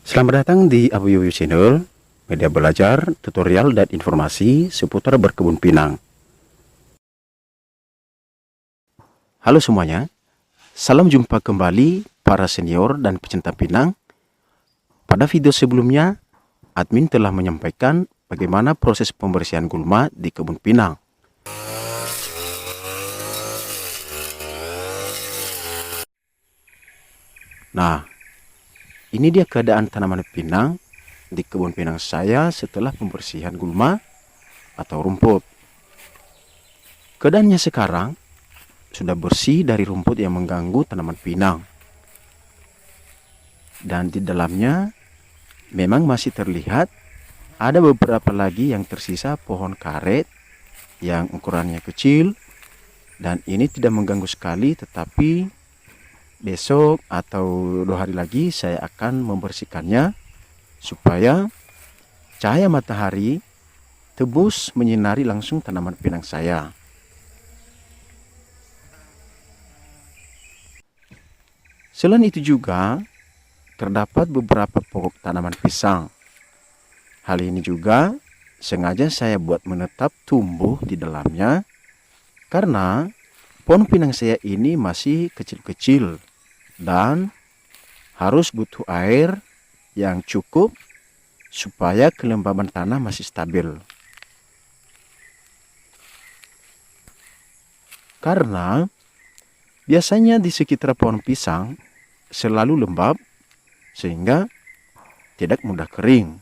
Selamat datang di Abu Yuyu Channel, media belajar, tutorial, dan informasi seputar berkebun pinang. Halo semuanya, salam jumpa kembali para senior dan pecinta pinang. Pada video sebelumnya, admin telah menyampaikan bagaimana proses pembersihan gulma di kebun pinang. Nah, ini dia keadaan tanaman pinang di kebun pinang saya setelah pembersihan gulma atau rumput. Keadaannya sekarang sudah bersih dari rumput yang mengganggu tanaman pinang. Dan di dalamnya memang masih terlihat ada beberapa lagi yang tersisa pohon karet yang ukurannya kecil, dan ini tidak mengganggu sekali, tetapi besok atau 2 hari lagi saya akan membersihkannya supaya cahaya matahari tembus menyinari langsung tanaman pinang saya. Selain itu juga terdapat beberapa pokok tanaman pisang. Hal ini juga sengaja saya buat menetap tumbuh di dalamnya karena pohon pinang saya ini masih kecil-kecil dan harus butuh air yang cukup supaya kelembaban tanah masih stabil. Karena biasanya di sekitar pohon pisang selalu lembab sehingga tidak mudah kering.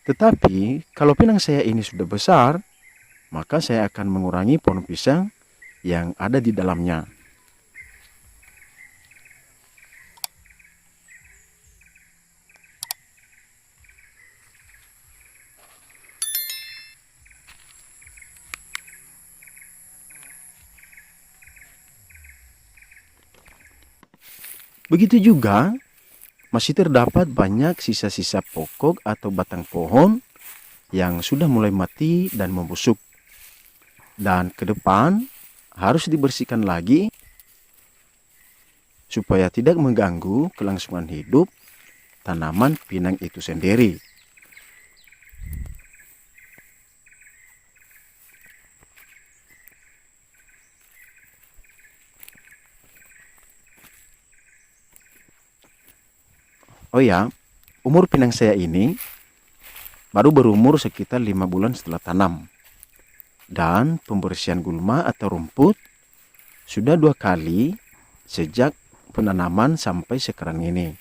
Tetapi kalau pinang saya ini sudah besar, maka saya akan mengurangi pohon pisang yang ada di dalamnya. Begitu juga masih terdapat banyak sisa-sisa pokok atau batang pohon yang sudah mulai mati dan membusuk. Dan ke depan harus dibersihkan lagi supaya tidak mengganggu kelangsungan hidup tanaman pinang itu sendiri. Oh ya, umur pinang saya ini baru berumur sekitar 5 bulan setelah tanam. Dan pembersihan gulma atau rumput sudah 2 kali sejak penanaman sampai sekarang ini,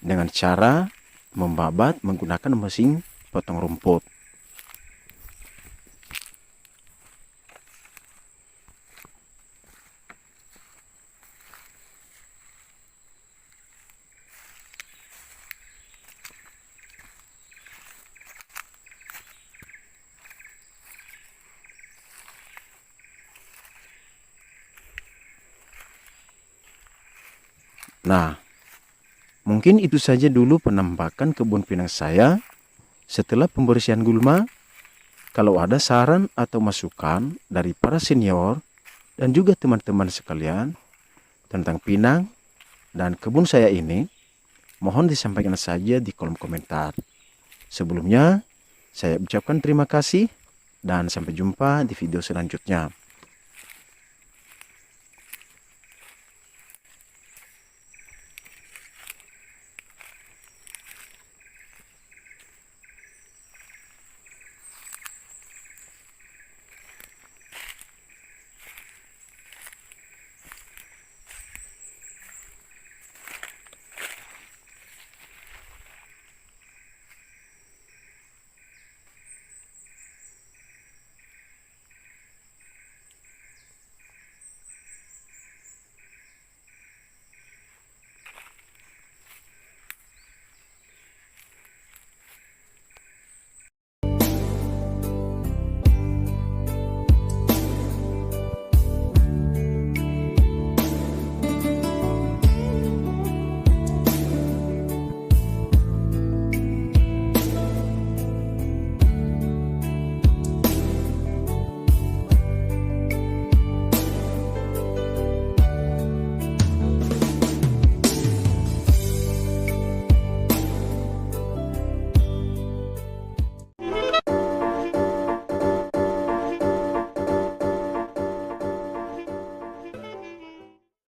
dengan cara membabat menggunakan mesin potong rumput. Nah, mungkin itu saja dulu penampakan kebun pinang saya setelah pembersihan gulma. Kalau ada saran atau masukan dari para senior dan juga teman-teman sekalian tentang pinang dan kebun saya ini, mohon disampaikan saja di kolom komentar. Sebelumnya, saya ucapkan terima kasih dan sampai jumpa di video selanjutnya.